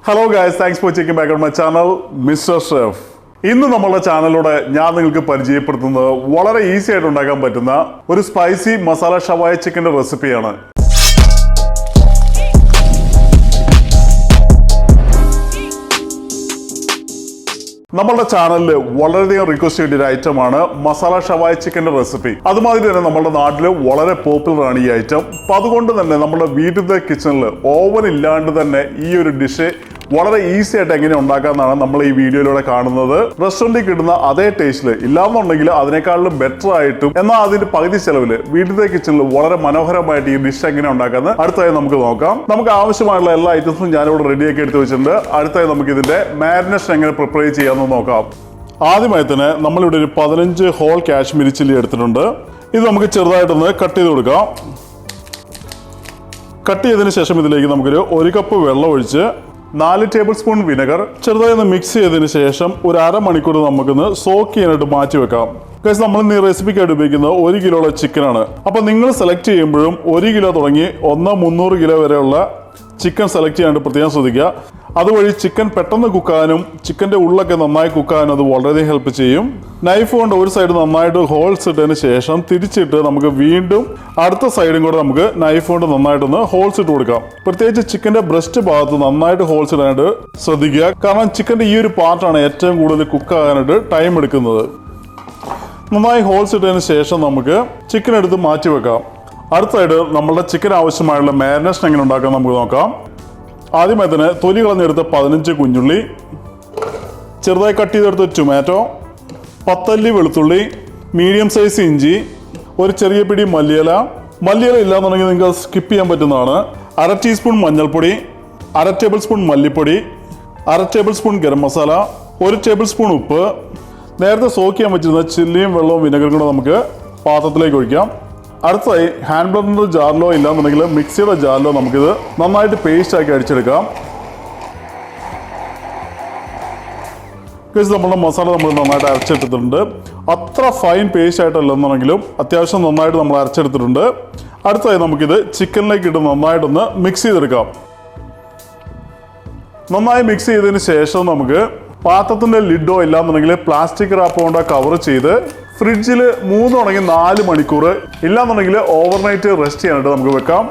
Hello guys, thanks for checking back on my channel, Mr. Chef. ഇന്ന് നമ്മുടെ ചാനലിലൂടെ ഞാൻ നിങ്ങൾക്ക് പരിചയപ്പെടുത്തുന്നത് വളരെ ഈസി ആയിട്ട് ഉണ്ടാക്കാൻ പറ്റുന്ന ഒരു സ്പൈസി മസാല ഷവായ ചിക്കന്റെ റെസിപ്പിയാണ്. നമ്മുടെ ചാനലിൽ വളരെയധികം റിക്വസ്റ്റ് ചെയ്ത ഒരു ഐറ്റമാണ് മസാല ഷവായ ചിക്കന്റെ റെസിപ്പി. അതുമാതിരി തന്നെ നമ്മുടെ നാട്ടിൽ വളരെ പോപ്പുലർ ആണ് ഈ ഐറ്റം. അപ്പം അതുകൊണ്ട് തന്നെ നമ്മുടെ വീട്ടിലത്തെ കിച്ചണിൽ ഓവൻ ഇല്ലാണ്ട് തന്നെ ഈ ഒരു ഡിഷ് വളരെ ഈസി ആയിട്ട് എങ്ങനെ ഉണ്ടാക്കാമെന്നാണ് നമ്മൾ ഈ വീഡിയോയിലൂടെ കാണുന്നത്. റെസ്റ്റോറൻറ്റിൽ കിട്ടുന്ന അതേ ടേസ്റ്റിൽ ഇല്ലാന്നുണ്ടെങ്കിൽ അതിനേക്കാളും ബെറ്റർ ആയിട്ടും എന്നാൽ അതിന്റെ പകുതി ചെലവില് വീട്ടിലത്തെ കിച്ചണിൽ വളരെ മനോഹരമായിട്ട് ഈ ഡിഷ് എങ്ങനെ ഉണ്ടാക്കുന്നത് അടുത്തായി നമുക്ക് നോക്കാം. നമുക്ക് ആവശ്യമായുള്ള എല്ലാ ഐറ്റംസും ഞാനിവിടെ റെഡിയാക്കി എടുത്ത് വെച്ചിട്ടുണ്ട്. അടുത്തായി നമുക്ക് ഇതിന്റെ മാരിനേഷൻ എങ്ങനെ പ്രിപ്പയർ ചെയ്യാമെന്ന് നോക്കാം. ആദ്യമായി തന്നെ നമ്മളിവിടെ ഒരു 15 ഹോൾ കാശ്മീരി ചില്ലി എടുത്തിട്ടുണ്ട്. ഇത് നമുക്ക് ചെറുതായിട്ടൊന്ന് കട്ട് ചെയ്ത് കൊടുക്കാം. കട്ട് ചെയ്തതിന് ശേഷം ഇതിലേക്ക് നമുക്കൊരു 1 കപ്പ് വെള്ളം ഒഴിച്ച് 4 ടേബിൾ സ്പൂൺ വിനെഗർ ചെറുതായി ഒന്ന് മിക്സ് ചെയ്തതിന് ശേഷം ഒരു അരമണിക്കൂർ നമുക്കൊന്ന് സോക്ക് ചെയ്യാനായിട്ട് മാറ്റി വെക്കാം. നമ്മൾ ഇന്ന് ഈ റെസിപ്പിക്കായിട്ട് ഉപയോഗിക്കുന്നത് 1 കിലോയുടെ ചിക്കനാണ്. അപ്പോൾ നിങ്ങൾ സെലക്ട് ചെയ്യുമ്പോഴും 1 കിലോ തുടങ്ങി 300 കിലോ വരെയുള്ള ചിക്കൻ സെലക്ട് ചെയ്യാനായിട്ട് പ്രത്യേകം ശ്രദ്ധിക്കുക. അതുവഴി ചിക്കൻ പെട്ടെന്ന് കുക്കാനും ചിക്കൻ്റെ ഉള്ളൊക്കെ നന്നായി കുക്കാനും അത് വളരെയധികം ഹെൽപ്പ് ചെയ്യും. നൈഫ് കൊണ്ട് ഒരു സൈഡ് നന്നായിട്ട് ഹോൾസ് ഇട്ടതിന് ശേഷം തിരിച്ചിട്ട് നമുക്ക് വീണ്ടും അടുത്ത സൈഡും കൂടെ നമുക്ക് നൈഫ് കൊണ്ട് നന്നായിട്ടൊന്ന് ഹോൾസ് ഇട്ട് കൊടുക്കാം. പ്രത്യേകിച്ച് ചിക്കൻ്റെ ബ്രസ്റ്റ് ഭാഗത്ത് നന്നായിട്ട് ഹോൾസ് ഇടാനായിട്ട് ശ്രദ്ധിക്കുക. കാരണം ചിക്കൻ്റെ ഈ ഒരു പാർട്ടാണ് ഏറ്റവും കൂടുതൽ കുക്കാകാനായിട്ട് ടൈം എടുക്കുന്നത്. നന്നായി ഹോൾസ് ഇട്ടതിന് ശേഷം നമുക്ക് ചിക്കൻ എടുത്ത് മാറ്റി വെക്കാം. അടുത്തായിട്ട് നമ്മളുടെ ചിക്കൻ ആവശ്യമായുള്ള മാരിനേഷൻ എങ്ങനെ ഉണ്ടാക്കാൻ നമുക്ക് നോക്കാം. ആദ്യമായി തന്നെ തൊലി കളഞ്ഞെടുത്ത 15 കുഞ്ഞുള്ളി, ചെറുതായി കട്ട് ചെയ്തെടുത്ത ടൊമാറ്റോ, 10 അല്ലി വെളുത്തുള്ളി, മീഡിയം സൈസ് ഇഞ്ചി, ഒരു ചെറിയ പിടി മല്ലിയില ഇല്ലാന്നുണ്ടെങ്കിൽ നിങ്ങൾക്ക് സ്കിപ്പ് ചെയ്യാൻ പറ്റുന്നതാണ്. 1/2 ടീസ്പൂൺ മഞ്ഞൾപ്പൊടി, 1/2 ടേബിൾ സ്പൂൺ മല്ലിപ്പൊടി, 1/2 table spoon garam masala, 1 table spoon ഉപ്പ്. നേരത്തെ സോക്ക് ചെയ്യാൻ പറ്റുന്ന ചില്ലിയും വെള്ളവും വിനെഗറും കൂടെ നമുക്ക് പാത്രത്തിലേക്ക് ഒഴിക്കാം. അടുത്തായി ഹാൻഡ് ബ്ലെൻഡറിൻ്റെ ജാറിലോ ഇല്ലാന്നുണ്ടെങ്കിൽ മിക്സിയുടെ ജാറിലോ നമുക്കിത് നന്നായിട്ട് പേസ്റ്റ് ആക്കി അടിച്ചെടുക്കാം. നമ്മളുടെ മസാല നമ്മൾ നന്നായിട്ട് അരച്ചെടുത്തിട്ടുണ്ട്. അത്ര ഫൈൻ പേസ്റ്റ് ആയിട്ടല്ലെന്നുണ്ടെങ്കിലും അത്യാവശ്യം നന്നായിട്ട് നമ്മൾ അരച്ചെടുത്തിട്ടുണ്ട്. അടുത്തായി നമുക്കിത് ചിക്കനിലേക്ക് ഇട്ട് നന്നായിട്ടൊന്ന് മിക്സ് ചെയ്തെടുക്കാം. നന്നായി മിക്സ് ചെയ്തതിന് ശേഷം നമുക്ക് പാത്രത്തിൻ്റെ ലിഡോ ഇല്ലാന്നുണ്ടെങ്കിൽ പ്ലാസ്റ്റിക് റാപ്പ് കൊണ്ട് കവർ ചെയ്ത് ഫ്രിഡ്ജിൽ 3 തുടങ്ങി 4 മണിക്കൂർ ഇല്ലാന്നുണ്ടെങ്കിൽ ഓവർനൈറ്റ് റെസ്റ്റ് ചെയ്യാനായിട്ട് നമുക്ക് വെക്കാം.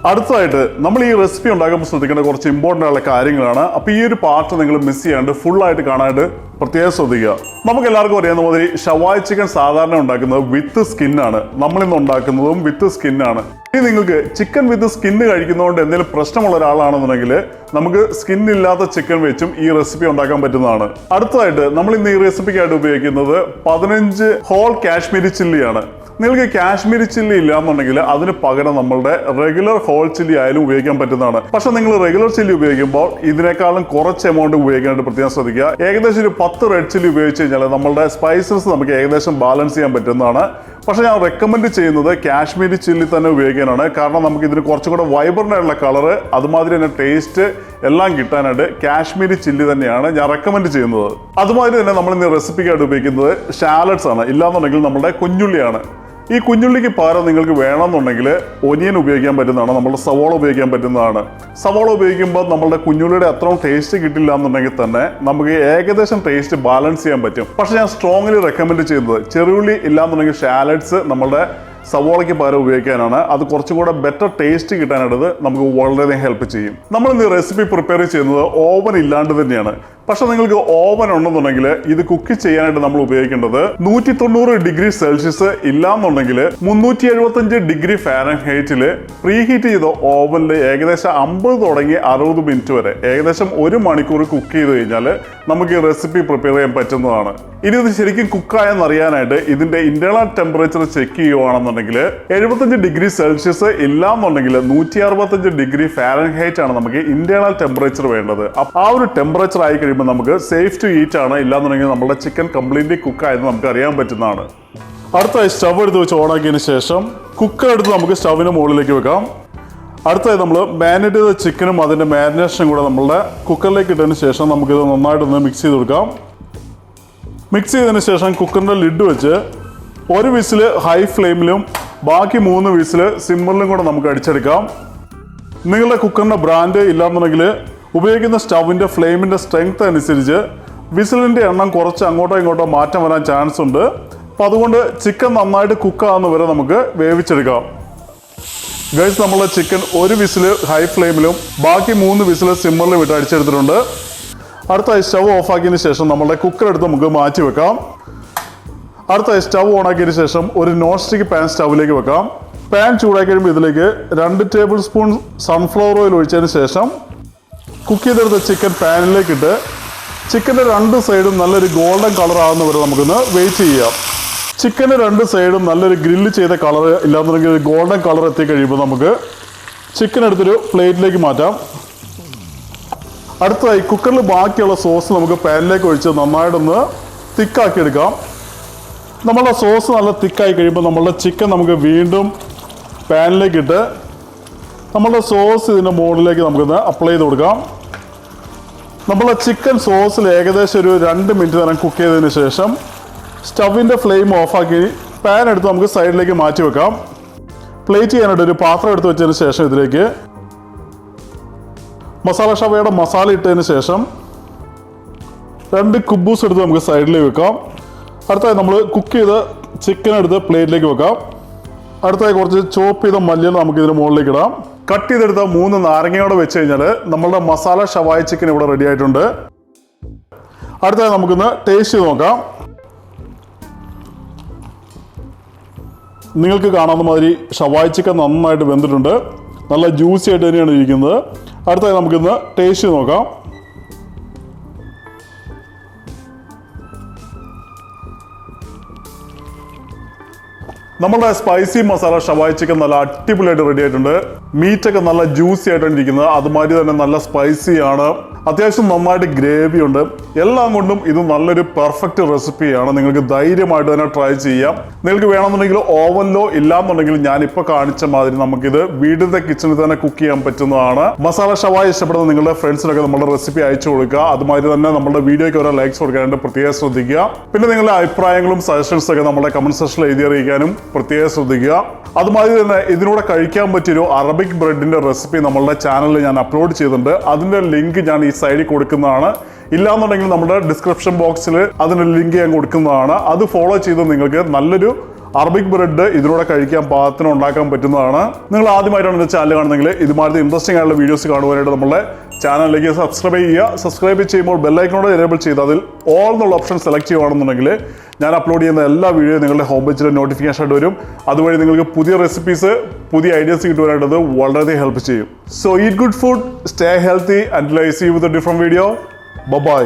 അടുത്തതായിട്ട് നമ്മൾ ഈ റെസിപ്പി ഉണ്ടാക്കുമ്പോൾ ശ്രദ്ധിക്കേണ്ട കുറച്ച് ഇമ്പോർട്ടൻ്റ് ആയിട്ടുള്ള കാര്യങ്ങളാണ്. അപ്പോൾ ഈ ഒരു പാർട്ട് നിങ്ങൾ മിസ് ചെയ്യാണ്ട് ഫുള്ളായിട്ട് കാണാനായിട്ട് പ്രത്യേകം ശ്രദ്ധിക്കുക. നമുക്ക് എല്ലാവർക്കും അറിയാവുന്ന മാതിരി ഷവായ് ചിക്കൻ സാധാരണ ഉണ്ടാക്കുന്നത് വിത്ത് സ്കിന്നാണ്. നമ്മളിന്ന് ഉണ്ടാക്കുന്നതും വിത്ത് സ്കിന്നാണ്. ഇനി നിങ്ങൾക്ക് ചിക്കൻ വിത്ത് സ്കിന്ന് കഴിക്കുന്നതുകൊണ്ട് എന്തെങ്കിലും പ്രശ്നമുള്ള ഒരാളാണെന്നുണ്ടെങ്കിൽ നമുക്ക് സ്കിന്നില്ലാത്ത ചിക്കൻ വെച്ചും ഈ റെസിപ്പി ഉണ്ടാക്കാൻ പറ്റുന്നതാണ്. അടുത്തതായിട്ട് നമ്മൾ ഇന്ന് ഈ റെസിപ്പിക്കായിട്ട് ഉപയോഗിക്കുന്നത് 15 ഹോൾ കാശ്മീരി ചില്ലിയാണ്. നിങ്ങൾക്ക് കാശ്മീരി ചില്ലി ഇല്ലാന്നുണ്ടെങ്കിൽ അതിന് പകരം നമ്മളുടെ റെഗുലർ ഹോൾ ചില്ലി ആയാലും ഉപയോഗിക്കാൻ പറ്റുന്നതാണ്. പക്ഷെ നിങ്ങൾ റെഗുലർ ചില്ലി ഉപയോഗിക്കുമ്പോൾ ഇതിനേക്കാളും കുറച്ച് എമൗണ്ട് ഉപയോഗിക്കാനായിട്ട് പ്രത്യേകം ശ്രദ്ധിക്കുക. ഏകദേശം ഒരു 10 റെഡ് ചില്ലി ഉപയോഗിച്ച് കഴിഞ്ഞാൽ നമ്മളുടെ സ്പൈസസ് നമുക്ക് ഏകദേശം ബാലൻസ് ചെയ്യാൻ പറ്റുന്നതാണ്. പക്ഷെ ഞാൻ റെക്കമെൻഡ് ചെയ്യുന്നത് കാശ്മീരി ചില്ലി തന്നെ ഉപയോഗിക്കാനാണ്. കാരണം നമുക്ക് ഇതിന് കുറച്ചും കൂടെ വൈബ്രൻ്റ് ആയിട്ടുള്ള കളറ് അതുമാതിരി തന്നെ ടേസ്റ്റ് എല്ലാം കിട്ടാനായിട്ട് കാശ്മീരി ചില്ലി തന്നെയാണ് ഞാൻ റെക്കമെൻഡ് ചെയ്യുന്നത്. അതുമാതിരി തന്നെ നമ്മൾ ഇന്ന് റെസിപ്പിക്കായിട്ട് ഉപയോഗിക്കുന്നത് ഷാലഡ്സ് ആണ്. ഇല്ലാന്നുണ്ടെങ്കിൽ നമ്മുടെ കുഞ്ഞുള്ളിയാണ്. ഈ കുഞ്ഞുള്ളിക്ക് പകരം നിങ്ങൾക്ക് വേണമെന്നുണ്ടെങ്കിൽ ഒനിയൻ ഉപയോഗിക്കാൻ പറ്റുന്നതാണ്. നമ്മുടെ സവോള ഉപയോഗിക്കാൻ പറ്റുന്നതാണ്. സവോള ഉപയോഗിക്കുമ്പോൾ നമ്മളുടെ കുഞ്ഞുള്ളിയുടെ അത്രയും ടേസ്റ്റ് കിട്ടില്ല എന്നുണ്ടെങ്കിൽ തന്നെ നമുക്ക് ഏകദേശം ടേസ്റ്റ് ബാലൻസ് ചെയ്യാൻ പറ്റും. പക്ഷെ ഞാൻ സ്ട്രോങ്ലി റെക്കമെൻഡ് ചെയ്യുന്നത് ചെറുള്ളി ഇല്ലാന്നുണ്ടെങ്കിൽ ഷാലഡ്സ് നമ്മളുടെ സവോളയ്ക്ക് പകരം ഉപയോഗിക്കാനാണ്. അത് കുറച്ചും കൂടെ ബെറ്റർ ടേസ്റ്റ് കിട്ടാനായിട്ട് നമുക്ക് വളരെയധികം ഹെൽപ്പ് ചെയ്യും. നമ്മൾ ഇന്ന് റെസിപ്പി പ്രിപ്പയർ ചെയ്യുന്നത് ഓവൻ ഇല്ലാണ്ട് തന്നെയാണ്. പക്ഷെ നിങ്ങൾക്ക് ഓവൻ ഉണ്ടെന്നുണ്ടെങ്കിൽ ഇത് കുക്ക് ചെയ്യാനായിട്ട് നമ്മൾ ഉപയോഗിക്കേണ്ടത് 190 ഡിഗ്രി സെൽഷ്യസ് ഇല്ലാന്നുണ്ടെങ്കിൽ 375 ഡിഗ്രി ഫാരൻഹൈറ്റിൽ പ്രീഹീറ്റ് ചെയ്ത ഓവനിൽ ഏകദേശം 50 തുടങ്ങി 60 മിനിറ്റ് വരെ ഏകദേശം 1 മണിക്കൂർ കുക്ക് ചെയ്ത് കഴിഞ്ഞാൽ നമുക്ക് ഈ റെസിപ്പി പ്രിപ്പയർ ചെയ്യാൻ പറ്റുന്നതാണ്. ഇനി ഇത് ശരിക്കും കുക്കായെന്ന് അറിയാനായിട്ട് ഇതിന്റെ ഇന്റേണൽ ടെമ്പറേച്ചർ ചെക്ക് ചെയ്യുകയാണെന്നുണ്ടെങ്കിൽ 75 ഡിഗ്രി സെൽഷ്യസ് ഇല്ലാന്നുണ്ടെങ്കിൽ 165 ഡിഗ്രി ഫാരൻഹൈറ്റ് ആണ് നമുക്ക് ഇന്റേണൽ ടെമ്പറേച്ചർ വേണ്ടത്. ആ ഒരു ടെമ്പറേച്ചർ ആയി കഴിയുമ്പോൾ നമുക്ക് സേഫ് ടു ഈറ്റ് ആണ്. ഇല്ലാന്നുണ്ടെങ്കിൽ നമ്മുടെ ചിക്കൻ കംപ്ലീറ്റ്ലി കുക്കായെന്ന് നമുക്ക് അറിയാൻ പറ്റുന്നതാണ്. അടുത്തായി സ്റ്റവ് എടുത്ത് വെച്ച് ഓണാക്കിയതിന് ശേഷം കുക്കർ എടുത്ത് നമുക്ക് സ്റ്റവിന് മുകളിലേക്ക് വെക്കാം. അടുത്തായി നമ്മൾ മാരിനേറ്റ് ചെയ്ത ചിക്കനും അതിൻ്റെ മാരിനേഷനും കൂടെ നമ്മളുടെ കുക്കറിലേക്ക് ഇട്ടതിന് ശേഷം നമുക്കിത് നന്നായിട്ടൊന്ന് മിക്സ് ചെയ്ത് കൊടുക്കാം. മിക്സ് ചെയ്തതിന് ശേഷം കുക്കറിൻ്റെ ലിഡ് വെച്ച് 1 വിസിൽ ഹൈ ഫ്ലെയിമിലും ബാക്കി 3 വിസിൽ സിമ്മറിലും കൂടെ നമുക്ക് അടിച്ചെടുക്കാം. നിങ്ങളുടെ കുക്കറിൻ്റെ ബ്രാൻഡ് ഇല്ലാന്നുണ്ടെങ്കിൽ ഉപയോഗിക്കുന്ന സ്റ്റൗവിൻ്റെ ഫ്ലെയിമിൻ്റെ സ്ട്രെങ്ത് അനുസരിച്ച് വിസിലിൻ്റെ എണ്ണം കുറച്ച് അങ്ങോട്ടോ ഇങ്ങോട്ടോ മാറ്റം വരാൻ ചാൻസ് ഉണ്ട്. അപ്പോൾ അതുകൊണ്ട് ചിക്കൻ നന്നായിട്ട് കുക്കാകുന്ന വരെ നമുക്ക് വേവിച്ചെടുക്കാം. ഗൈസ്, നമ്മളെ ചിക്കൻ ഒരു വിസിൽ ഹൈ ഫ്ലെയിമിലും ബാക്കി 3 വിസിൽ സിമ്മറിലും ഇട്ട് അടിച്ചെടുത്തിട്ടുണ്ട്. അടുത്തായി സ്റ്റവ് ഓഫാക്കിയതിന് ശേഷം നമ്മുടെ കുക്കർ എടുത്ത് നമുക്ക് മാറ്റി വെക്കാം. അടുത്തായി സ്റ്റവ് ഓണാക്കിയതിന് ശേഷം ഒരു നോൺ സ്റ്റിക്ക് പാൻ സ്റ്റൗവിലേക്ക് വെക്കാം. പാൻ ചൂടാക്കി കഴിയുമ്പോൾ ഇതിലേക്ക് 2 ടേബിൾ സ്പൂൺ സൺഫ്ലവർ ഓയിൽ ഒഴിച്ചതിന് ശേഷം കുക്ക് ചെയ്തെടുത്ത ചിക്കൻ പാനിലേക്ക് ഇട്ട് ചിക്കൻ്റെ 2 സൈഡും നല്ലൊരു ഗോൾഡൻ കളർ ആകുന്ന വരെ നമുക്കൊന്ന് വെയിറ്റ് ചെയ്യാം. ചിക്കൻ്റെ 2 സൈഡും നല്ലൊരു ഗ്രില്ല് ചെയ്ത കളർ ഇല്ലാന്നുണ്ടെങ്കിൽ ഒരു ഗോൾഡൻ കളർ എത്തിക്കഴിയുമ്പോൾ നമുക്ക് ചിക്കൻ എടുത്തൊരു പ്ലേറ്റിലേക്ക് മാറ്റാം. അടുത്തതായി കുക്കറിൽ ബാക്കിയുള്ള സോസ് നമുക്ക് പാനിലേക്ക് ഒഴിച്ച് നന്നായിട്ടൊന്ന് തിക്കാക്കി എടുക്കാം. നമ്മളുടെ സോസ് നല്ല തിക്കായി കഴിയുമ്പോൾ നമ്മളുടെ ചിക്കൻ നമുക്ക് വീണ്ടും പാനിലേക്ക് ഇട്ട് നമ്മളുടെ സോസ് ഇതിൻ്റെ മുകളിലേക്ക് നമുക്കൊന്ന് അപ്ലൈ ചെയ്ത് കൊടുക്കാം. നമ്മളുടെ ചിക്കൻ സോസിൽ ഏകദേശം ഒരു 2 മിനിറ്റ് നേരം കുക്ക് ചെയ്തതിന് ശേഷം സ്റ്റവിൻ്റെ ഫ്ലെയിം ഓഫാക്കി പാൻ എടുത്ത് നമുക്ക് സൈഡിലേക്ക് മാറ്റി വെക്കാം. പ്ലേറ്റ് ചെയ്യാനായിട്ട് ഒരു പാത്രം എടുത്ത് വെച്ചതിന് ശേഷം ഇതിലേക്ക് മസാല ഷവയുടെ മസാല ഇട്ടതിന് ശേഷം 2 കുബൂസ് എടുത്ത് നമുക്ക് സൈഡിലേക്ക് വെക്കാം. അടുത്തായി നമ്മൾ കുക്ക് ചെയ്ത ചിക്കൻ എടുത്ത് പ്ലേറ്റിലേക്ക് വെക്കാം. അടുത്തായി കുറച്ച് ചോപ്പ് ചെയ്ത മല്ലിയില നമുക്ക് ഇതിന് മുകളിലേക്ക് ഇടാം. കട്ട് ചെയ്തെടുത്ത 3 നാരങ്ങയോടെ വെച്ച് കഴിഞ്ഞാൽ നമ്മളുടെ മസാല ഷവായി ചിക്കൻ ഇവിടെ റെഡി ആയിട്ടുണ്ട്. അടുത്തായി നമുക്കൊന്ന് ടേസ്റ്റ് ചെയ്ത് നോക്കാം. നിങ്ങൾക്ക് കാണാവുന്ന മാതിരി ഷവായി ചിക്കൻ നന്നായിട്ട് വെന്തിട്ടുണ്ട്. നല്ല ജ്യൂസി ആയിട്ട് തന്നെയാണ് ഇരിക്കുന്നത്. അടുത്തായി നമുക്കിന്ന് ടേസ്റ്റ് ചെയ്ത് നോക്കാം. നമ്മുടെ സ്പൈസി മസാല ഷവായി ചിക്കൻ നല്ല അടിപൊളിയായിട്ട് റെഡി ആയിട്ടുണ്ട്. മീറ്റൊക്കെ നല്ല ജ്യൂസി ആയിട്ടാണ് ഇരിക്കുന്നത്. അതുമാതിരി തന്നെ നല്ല സ്പൈസിയാണ്. അത്യാവശ്യം നന്നായിട്ട് ഗ്രേവി ഉണ്ട്. എല്ലാം കൊണ്ടും ഇത് നല്ലൊരു പെർഫെക്റ്റ് റെസിപ്പിയാണ്. നിങ്ങൾക്ക് ധൈര്യമായിട്ട് തന്നെ ട്രൈ ചെയ്യാം. നിങ്ങൾക്ക് വേണമെന്നുണ്ടെങ്കിൽ ഓവനിലോ ഇല്ലാന്നുണ്ടെങ്കിൽ ഞാനിപ്പോൾ കാണിച്ച മാതിരി നമുക്കിത് വീടിന്റെ കിച്ചണിൽ തന്നെ കുക്ക് ചെയ്യാൻ പറ്റുന്നതാണ്. മസാല ഷവായി ഇഷ്ടപ്പെടുന്ന നിങ്ങളുടെ ഫ്രണ്ട്സിനൊക്കെ നമ്മുടെ റെസിപ്പി അയച്ചു കൊടുക്കുക. അതുമാതിരി തന്നെ നമ്മുടെ വീഡിയോയ്ക്ക് ഓരോ ലൈക്സ് കൊടുക്കാനായിട്ട് പ്രത്യേകം ശ്രദ്ധിക്കുക. പിന്നെ നിങ്ങളുടെ അഭിപ്രായങ്ങളും സജഷൻസ് ഒക്കെ നമ്മുടെ കമന്റ് സെക്ഷനിൽ എഴുതി അറിയിക്കാനും പ്രത്യേകം ശ്രദ്ധിക്കുക. അതുമാതിരി തന്നെ ഇതിലൂടെ കഴിക്കാൻ പറ്റിയൊരു അറബിക് ബ്രെഡിന്റെ റെസിപ്പി നമ്മളുടെ ചാനലിൽ ഞാൻ അപ്ലോഡ് ചെയ്തിട്ടുണ്ട്. അതിന്റെ ലിങ്ക് ഞാൻ ഈ സൈഡിൽ കൊടുക്കുന്നതാണ്. ഇല്ലാന്നുണ്ടെങ്കിൽ നമ്മുടെ ഡിസ്ക്രിപ്ഷൻ ബോക്സിൽ അതിന്റെ ലിങ്ക് ഞാൻ കൊടുക്കുന്നതാണ്. അത് ഫോളോ ചെയ്ത് നിങ്ങൾക്ക് നല്ലൊരു അറബിക് ബ്രെഡ് ഇതിലൂടെ കഴിക്കാൻ പാകത്തിന് ഉണ്ടാക്കാൻ പറ്റുന്നതാണ്. നിങ്ങൾ ആദ്യമായിട്ടാണ് എൻ്റെ ചാനൽ കാണുന്നെങ്കിൽ ഇതുമാതിരി ഇൻട്രസ്റ്റിംഗ് ആയിട്ടുള്ള വീഡിയോസ് കാണുവാനായിട്ട് നമ്മുടെ ചാനലിലേക്ക് സബ്സ്ക്രൈബ് ചെയ്യുക. സബ്സ്ക്രൈബ് ചെയ്യുമ്പോൾ ബെല്ലൈക്കനോട് എനേബിൾ ചെയ്ത് അതിൽ ഓൾ എന്നുള്ള ഓപ്ഷൻ സെലക്ട് ചെയ്യുകയാണെന്നുണ്ടെങ്കിൽ ഞാൻ അപ്ലോഡ് ചെയ്യുന്ന എല്ലാ വീഡിയോയും നിങ്ങളുടെ ഹോം പേജിൽ നോട്ടിഫിക്കേഷൻ ആയിട്ട് വരും. അതുവഴി നിങ്ങൾക്ക് പുതിയ റെസിപ്പീസ്, പുതിയ ഐഡിയാസ് കിട്ടുവാനായിട്ട് അത് വളരെയധികം ഹെൽപ്പ് ചെയ്യും. So eat good food, stay healthy, and I see you with a different video. By.